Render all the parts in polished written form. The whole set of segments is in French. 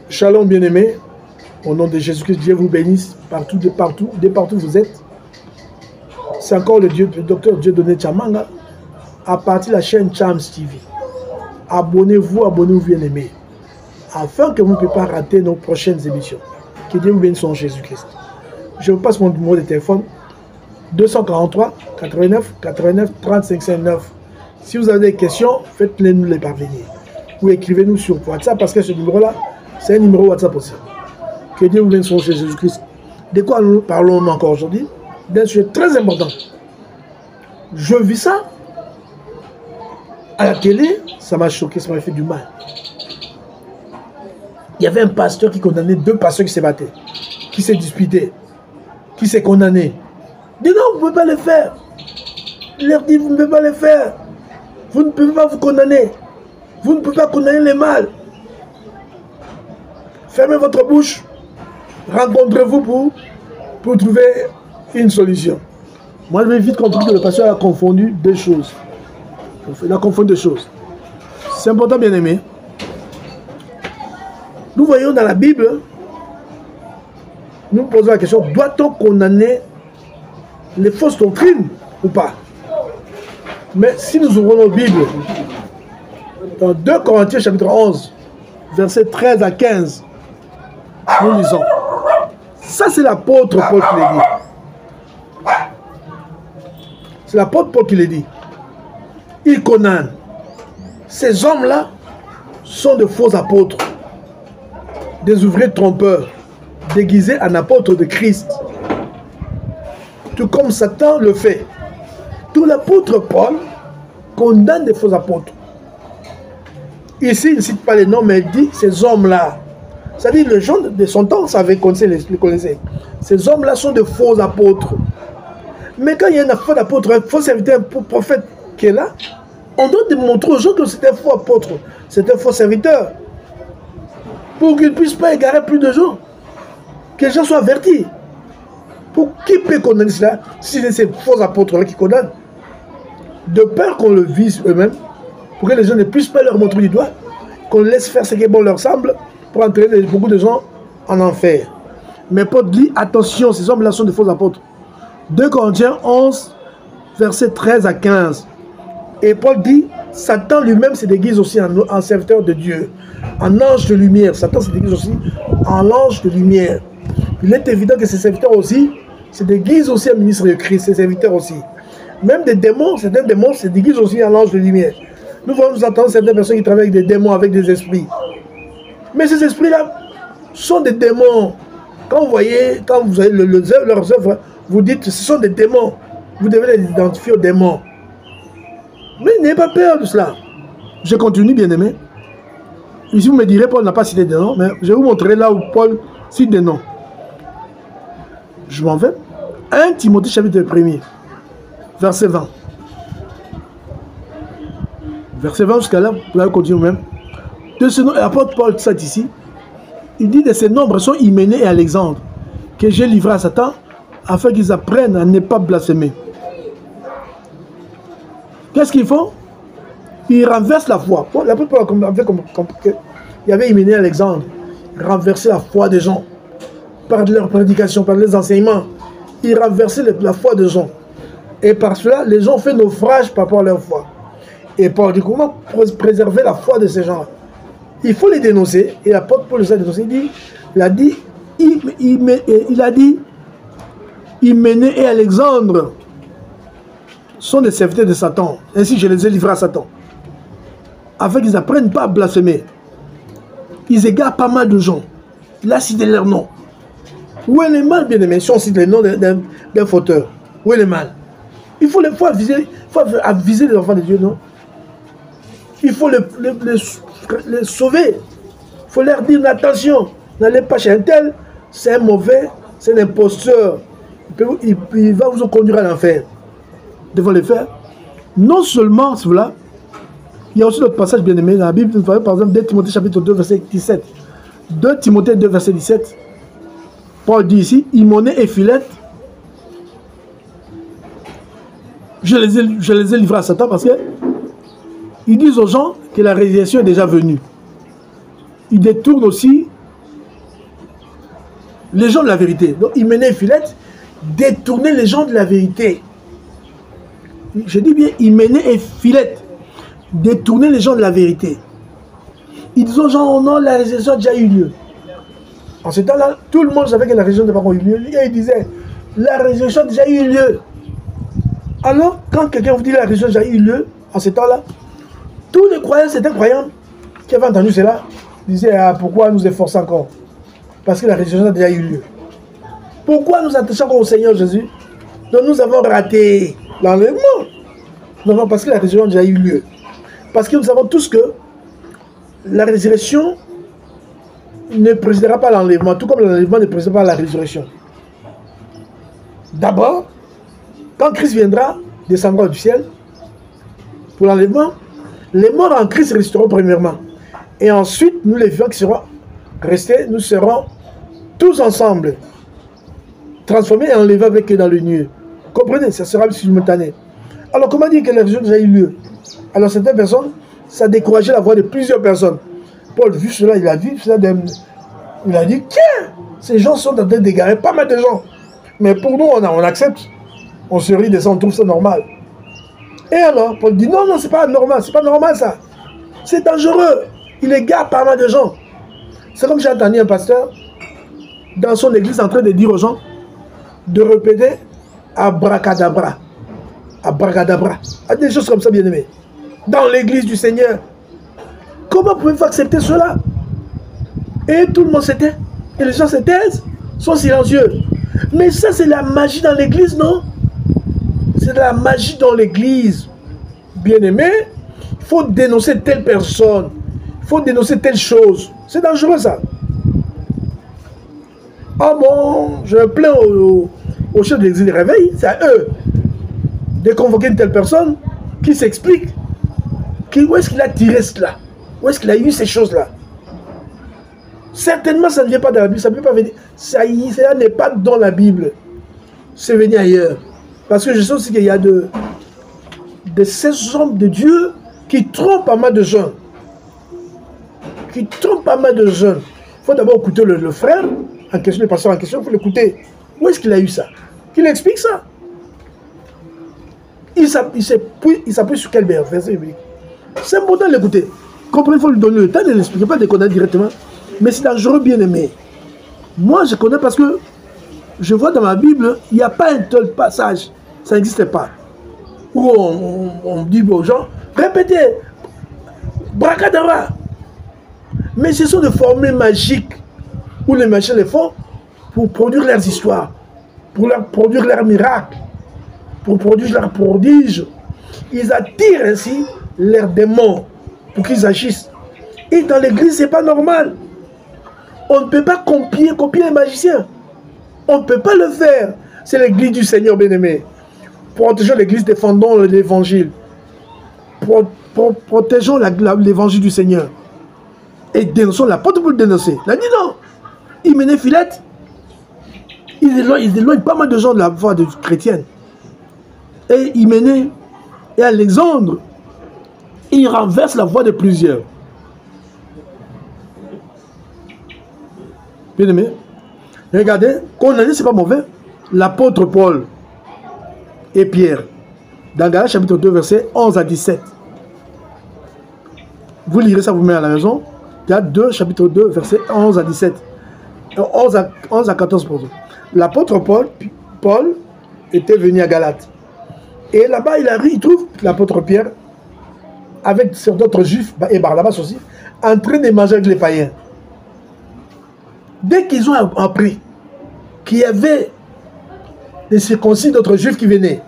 Shalom bien-aimés, au nom de Jésus-Christ, Dieu vous bénisse partout, de partout où vous êtes. C'est encore le docteur Dieudonné Tchamanga, à partir de la chaîne Chams TV. Abonnez-vous bien-aimés, afin que vous ne puissiez pas rater nos prochaines émissions. Que Dieu vous bénisse en Jésus-Christ. Je vous passe mon numéro de téléphone, 243 89 89 35 59. Si vous avez des questions, faites-les nous les parvenir. Ou écrivez-nous sur WhatsApp, parce que ce numéro-là, c'est un numéro WhatsApp aussi. Que Dieu vous bénisse en Jésus-Christ. De quoi nous parlons encore aujourd'hui? D'un sujet très important. Je vis ça à la télé, ça m'a choqué, ça m'a fait du mal. Il y avait un pasteur qui condamnait deux pasteurs qui se battaient, qui s'est disputé, qui s'est condamné. Il dit non, vous ne pouvez pas le faire. Il leur dit, vous ne pouvez pas le faire. Vous ne pouvez pas vous condamner. Vous ne pouvez pas condamner les mal. Fermez votre bouche. Rencontrez-vous pour trouver une solution. Moi, je vais vite comprendre que le pasteur a confondu deux choses. Il a confondu deux choses. C'est important, bien aimé. Nous voyons dans la Bible, nous posons la question, doit-on condamner les fausses doctrines ou pas? Mais si nous ouvrons nos Bibles, dans 2 Corinthiens chapitre 11, versets 13 à 15, nous lisons. Ça, c'est l'apôtre Paul qui l'a dit. C'est l'apôtre Paul qui l'a dit. Il condamne. Ces hommes-là sont de faux apôtres, des ouvriers trompeurs, déguisés en apôtres de Christ. Tout comme Satan le fait. Tout l'apôtre Paul condamne des faux apôtres. Ici, il ne cite pas les noms, mais il dit ces hommes-là. C'est-à-dire, les gens de son temps savaient, les connaissaient. Ces hommes-là sont de faux apôtres. Mais quand il y a un faux apôtre, un faux serviteur, un prophète qui est là, on doit démontrer aux gens que c'est un faux apôtre, c'est un faux serviteur. Pour qu'ils ne puissent pas égarer plus de gens. Que les gens soient avertis. Pour qui peut condamner cela si c'est ces faux apôtres-là qui condamnent? De peur qu'on le vise eux-mêmes, pour que les gens ne puissent pas leur montrer du doigt, qu'on laisse faire ce qui est bon leur semble, pour entraîner beaucoup de gens en enfer. Mais Paul dit, attention, ces hommes-là sont de faux apôtres. 2 Corinthiens 11, versets 13 à 15. Et Paul dit, Satan lui-même se déguise aussi en serviteur de Dieu, en ange de lumière. Satan se déguise aussi en ange de lumière. Il est évident que ces serviteurs aussi se déguisent aussi en ministre de Christ, ces serviteurs aussi. Même des démons, certains démons se déguisent aussi en ange de lumière. Nous entendons certaines personnes qui travaillent avec des démons, avec des esprits. Mais ces esprits-là sont des démons. Quand vous voyez leurs œuvres, vous dites que ce sont des démons. Vous devez les identifier aux démons. Mais n'ayez pas peur de cela. Je continue, bien-aimé. Ici, vous me direz, Paul n'a pas cité des noms, mais je vais vous montrer là où Paul cite des noms. Je m'en vais. 1 Timothée chapitre 1er, verset 20. Verset 20 jusqu'à là, vous allez continuer même. De ce nom, l'apôtre Paul cite ici, il dit de ces nombres sont Hyménée et Alexandre, que j'ai livré à Satan, afin qu'ils apprennent à ne pas blasphémer. Qu'est-ce qu'ils font? Ils renversent la foi. L'apôtre Paul avait compris qu'il y avait Hyménée et Alexandre. Ils renversaient la foi des gens, par leur prédication, par leurs enseignements. Ils renversaient la foi des gens. Et par cela, les gens ont fait naufrage par rapport à leur foi. Et Paul dit comment préserver la foi de ces gens-là? Il faut les dénoncer. Et l'apôtre Paul les a dénoncés. Il a dit Hyménée et Alexandre sont des serviteurs de Satan. Ainsi, je les ai livrés à Satan. Afin qu'ils n'apprennent pas à blasphémer. Ils égarent pas mal de gens. Là, citez leur nom. Où est le mal, bien aimé? Si on cite le nom d'un fauteur, où est le mal? Il faut aviser les enfants de Dieu, non? Il faut les sauver. Il faut leur dire attention, n'allez pas chez un tel, c'est un mauvais, c'est un imposteur. Il va vous conduire à l'enfer. Devons le faire. Non seulement cela, il y a aussi d'autres passages bien aimés dans la Bible, par exemple 2 Timothée chapitre 2 verset 17. 2 Timothée 2 verset 17. Paul dit ici, Hyménée et Philette, je les ai livrés à Satan parce que ils disent aux gens que la réalisation est déjà venue. Ils détournent aussi les gens de la vérité. Donc Hyménée et Philette détournaient les gens de la vérité. Je dis bien Hyménée et Philette détournaient les gens de la vérité. Ils disaient genre non, la résurrection a déjà eu lieu. En ce temps-là, tout le monde savait que la résurrection n'avait pas eu lieu. Et ils disaient la résurrection a déjà eu lieu. Alors, quand quelqu'un vous dit la résurrection a déjà eu lieu, en ce temps-là, tous les croyants, c'était croyants qui avaient entendu cela, disaient ah, pourquoi nous efforcer encore? Parce que la résurrection a déjà eu lieu. Pourquoi nous attachons encore au Seigneur Jésus? Donc nous avons raté l'enlèvement. Non, parce que la résurrection a déjà eu lieu. Parce que nous savons tous que la résurrection ne précédera pas l'enlèvement, tout comme l'enlèvement ne précédera pas la résurrection. D'abord, quand Christ viendra, descendra du ciel, pour l'enlèvement, les morts en Christ resteront premièrement. Et ensuite, nous les vivants qui seront restés, nous serons tous ensemble, transformés et enlevés avec eux dans le nuée. Comprenez, ça sera simultané. Alors, comment dire que la résurrection a eu lieu? Alors, certaines personnes, ça a découragé la voix de plusieurs personnes. Paul, vu cela, il a dit, tiens, ces gens sont en train d'égarer pas mal de gens. Mais pour nous, on accepte. On se rit de ça, on trouve ça normal. Et alors, Paul dit, non, c'est pas normal ça. C'est dangereux. Il égare pas mal de gens. C'est comme j'ai entendu un pasteur dans son église en train de dire aux gens de répéter abracadabra. Abracadabra. Des choses comme ça, bien aimé. Dans l'église du Seigneur. Comment pouvez-vous accepter cela? Et tout le monde se tait. Et les gens se taisent, sont silencieux. Mais ça, c'est la magie dans l'église, non? C'est de la magie dans l'église. Bien aimé, il faut dénoncer telle personne. Il faut dénoncer telle chose. C'est dangereux, ça. Ah bon, je me plains au chef de l'église de réveil. C'est à eux de convoquer une telle personne qui s'explique. Où est-ce qu'il a tiré cela? Où est-ce qu'il a eu ces choses-là? Certainement, ça ne vient pas de la Bible. Ça ne peut pas venir. Ça n'est pas dans la Bible. C'est venu ailleurs. Parce que je sais aussi qu'il y a de ces hommes de Dieu qui trompent pas mal de jeunes. Qui trompent pas mal de jeunes. Il faut d'abord écouter le frère en question, le pasteur en question, il faut l'écouter. Où est-ce qu'il a eu ça? Qu'il explique ça. Il s'appuie sur quel verset biblique? C'est important de l'écouter. Comprenez, il faut lui donner le temps de l'expliquer, pas de connaître directement. Mais c'est dangereux, bien aimé. Moi, je connais parce que je vois dans ma Bible, il n'y a pas un tel passage. Ça n'existe pas. Où on dit aux gens, répétez, bracadabra. Mais ce sont des formules magiques où les magiciens les font pour produire leurs histoires, pour produire leurs miracles, pour produire leurs prodiges. Ils attirent ainsi leurs démons pour qu'ils agissent. Et dans l'église, ce n'est pas normal. On ne peut pas copier les magiciens. On ne peut pas le faire. C'est l'église du Seigneur, bien-aimé. Protégeons l'église, défendons l'évangile. Protégeons l'évangile du Seigneur. Et dénonçons l'apôtre pour le dénoncer. Il a dit non. Hyménée, Philette, ils éloignent pas mal de gens de la foi chrétienne. Et Hyménée et Alexandre, ils renversent la voix de plusieurs. Bien aimé, regardez, condamné, c'est pas mauvais. L'apôtre Paul et Pierre, dans Galates chapitre 2, versets 11 à 17. Vous lirez ça vous-même à la maison. Galates 2, chapitre 2, versets 11 à 17. 11 à 14, pardon. L'apôtre Paul était venu à Galates. Et là-bas, il trouve l'apôtre Pierre, avec d'autres juifs, et Barnabas aussi, en train de manger avec les païens. Dès qu'ils ont appris qu'il y avait des circoncis d'autres juifs qui venaient,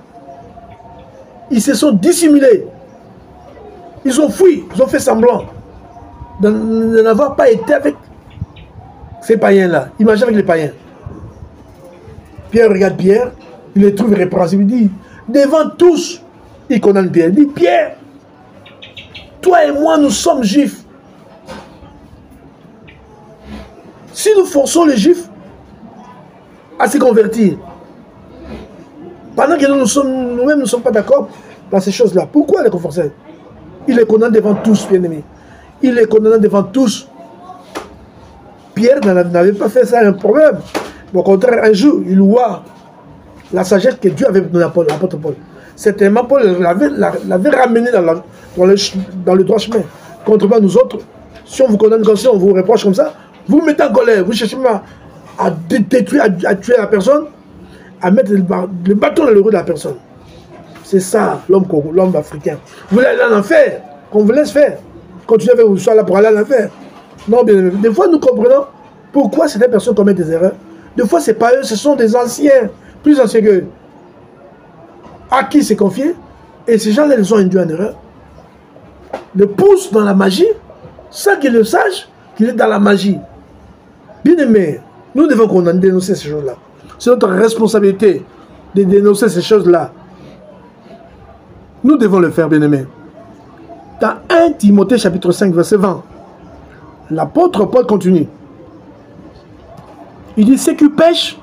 ils se sont dissimulés. Ils ont fui, ils ont fait semblant de n'avoir pas été avec ces païens-là. Ils mangeaient avec les païens. Pierre regarde Pierre, il les trouve irrépréhensibles. Il dit, devant tous, il condamne Pierre. Il dit, Pierre, toi et moi, nous sommes juifs. Si nous forçons les juifs à se convertir, pendant que nous-mêmes ne sommes pas d'accord dans ces choses-là, pourquoi les forcer? Il les condamne devant tous, bien aimés. Il les condamne devant tous. Pierre n'avait pas fait ça un problème. Au contraire, un jour, il voit la sagesse que Dieu avait donnée à Paul, l'apôtre Paul. Certainement, Paul l'avait ramené dans le droit chemin. Contrairement à nous autres, si on vous condamne comme ça, on vous reproche comme ça, vous mettez en colère, vous cherchez même à détruire, à tuer la personne, à mettre le bâton dans le roues de la personne. C'est ça, l'homme africain. Vous voulez aller en enfer, qu'on vous laisse faire. Continuez avec vous, soit là pour aller en enfer. Non, bien, des fois, nous comprenons pourquoi certaines personnes commettent des erreurs. Des fois, ce n'est pas eux, ce sont des anciens, plus anciens qu'eux, à qui c'est confié. Et ces gens-là, ils ont induit en erreur. Le poussent dans la magie, sans qu'ils le sachent qu'il est dans la magie. Bien aimé, nous devons dénoncer ces choses-là. C'est notre responsabilité de dénoncer ces choses-là. Nous devons le faire, bien aimé. Dans 1 Timothée chapitre 5, verset 20, l'apôtre Paul continue. Il dit, ceux qui pêchent,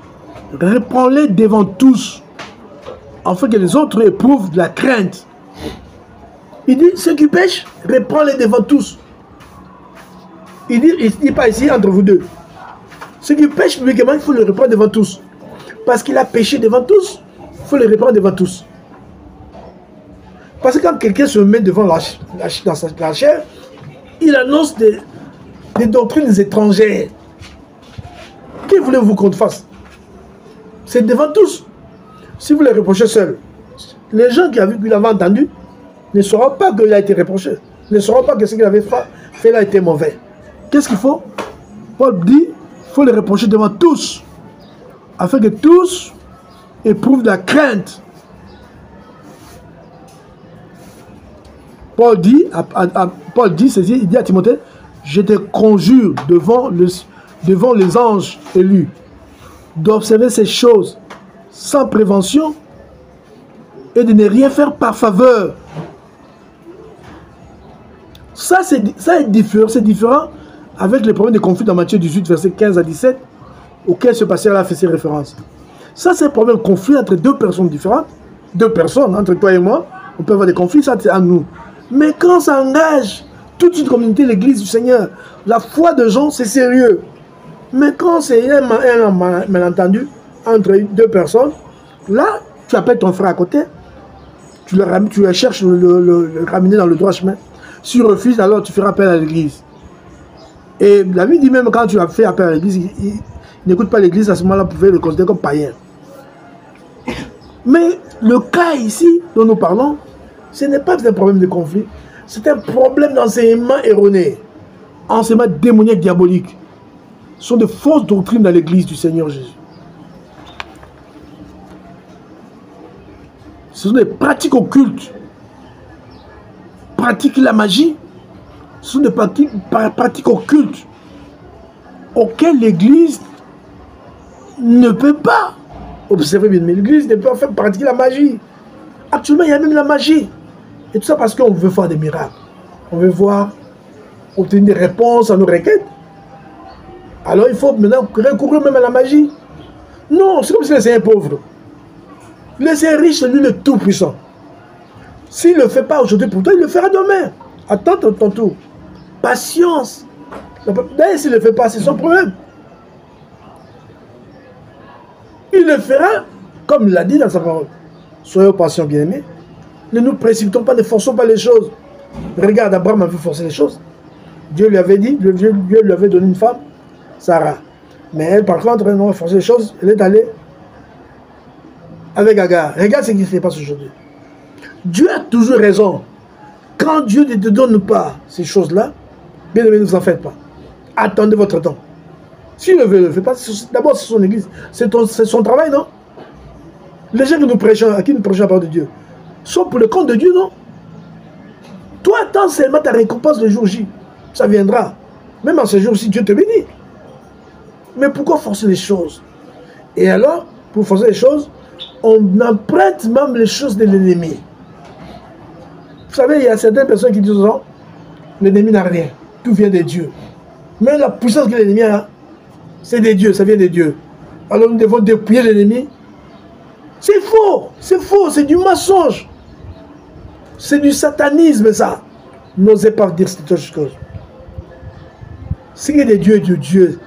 reprends-les devant tous, afin que les autres éprouvent de la crainte. Il dit, ceux qui pêchent, reprends-les devant tous. Il ne dit pas ici entre vous deux. Ceux qui pêchent publiquement, il faut le reprendre devant tous. Parce qu'il a péché devant tous, il faut le reprendre devant tous. Parce que quand quelqu'un se met devant la chair, il annonce des doctrines étrangères. Que voulez-vous qu'on fasse? C'est devant tous. Si vous les reprochez seul, les gens qui l'avaient entendu ne sauront pas qu'il a été reproché. Ne sauront pas que ce qu'il avait fait là était mauvais. Qu'est-ce qu'il faut? Paul dit, il faut les reprocher devant tous, afin que tous éprouvent de la crainte. Paul dit ceci, il dit à Timothée, je te conjure devant les anges élus d'observer ces choses sans prévention et de ne rien faire par faveur. Ça c'est différent avec les problèmes de conflit dans Matthieu 18, verset 15 à 17, auquel ce passage là fait ses références. Ça c'est un problème de conflit entre deux personnes différentes, deux personnes, entre toi et moi, on peut avoir des conflits, ça c'est à nous. Mais quand ça engage toute une communauté, l'église du Seigneur, la foi de gens, c'est sérieux. Mais quand c'est un malentendu entre deux personnes, là, tu appelles ton frère à côté, tu le cherches le ramener dans le droit chemin. Si tu refuses, alors tu feras appel à l'église. Et la Bible dit même quand tu as fait appel à l'église, il n'écoute pas l'église, à ce moment-là, vous pouvez le considérer comme païen. Mais le cas ici dont nous parlons, ce n'est pas un problème de conflit, c'est un problème d'enseignement erroné, enseignement démoniaque, diabolique. Ce sont de fausses doctrines dans l'église du Seigneur Jésus. Ce sont des pratiques occultes. Pratiquer la magie, ce sont des pratiques occultes auxquelles l'église ne peut pas observer bien. Mais l'église ne peut pas faire pratiquer la magie. Actuellement, il y a même la magie. Et tout ça parce qu'on veut faire des miracles. On veut obtenir des réponses à nos requêtes. Alors il faut maintenant recourir même à la magie. Non, c'est comme si le Seigneur est pauvre. Le Seigneur riche, c'est lui le tout-puissant. S'il ne le fait pas aujourd'hui pour toi, il le fera demain. Attends ton tour. Patience. D'ailleurs, s'il ne le fait pas, c'est son problème. Il le fera, comme il l'a dit dans sa parole. Soyez patients, bien-aimés. Ne nous précipitons pas, ne forçons pas les choses. Regarde, Abraham a vu forcer les choses. Dieu lui avait dit, Dieu lui avait donné une femme, Sarah. Mais elle, par contre, elle n'a pas forcé les choses. Elle est allée avec Agar. Regarde ce qui se passe aujourd'hui. Dieu a toujours raison. Quand Dieu ne te donne pas ces choses-là, bien aimé, ne vous en faites pas. Attendez votre temps. S'il ne le fait pas, d'abord c'est son église. C'est son travail, non? Les gens que nous prêchons, à qui nous prêchons la parole de Dieu, sont pour le compte de Dieu, non? Toi, attends seulement ta récompense le jour J. Ça viendra. Même en ce jour-ci, Dieu te bénit. Mais pourquoi forcer les choses? Et alors, pour forcer les choses, on emprunte même les choses de l'ennemi. Vous savez, il y a certaines personnes qui disent, non, l'ennemi n'a rien. Tout vient de Dieu. Mais la puissance que l'ennemi a, c'est de Dieu, ça vient de Dieu. Alors nous devons dépouiller l'ennemi. C'est faux, c'est du mensonge. C'est du satanisme, ça. N'osez pas dire cette chose. Ce qui est de Dieu est de Dieu.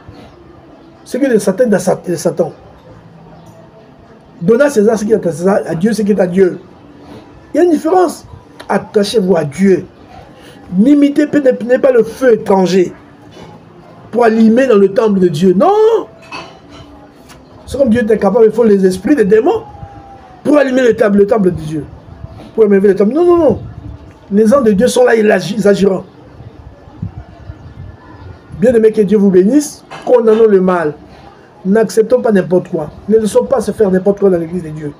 ce qui est de Satan, de Satan. Donnez à César ce qui est à César, à Dieu ce qui est à Dieu. Il y a une différence. Attachez-vous à Dieu. N'imitez pas le feu étranger pour allumer dans le temple de Dieu. Non! C'est comme Dieu est capable, il faut les esprits des démons pour allumer le temple de Dieu. Pour élever le temple. Non, non, non. Les anges de Dieu sont là, ils agiront. Bien aimé, que Dieu vous bénisse. Condamnons le mal. N'acceptons pas n'importe quoi. Ne laissons pas se faire n'importe quoi dans l'église de Dieu.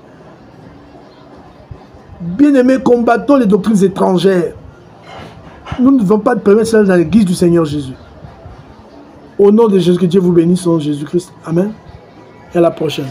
Bien aimé, combattons les doctrines étrangères. Nous ne devons pas permettre cela dans l'église du Seigneur Jésus. Au nom de Jésus, que Dieu vous bénisse, au nom de Jésus-Christ. Amen. Et à la prochaine.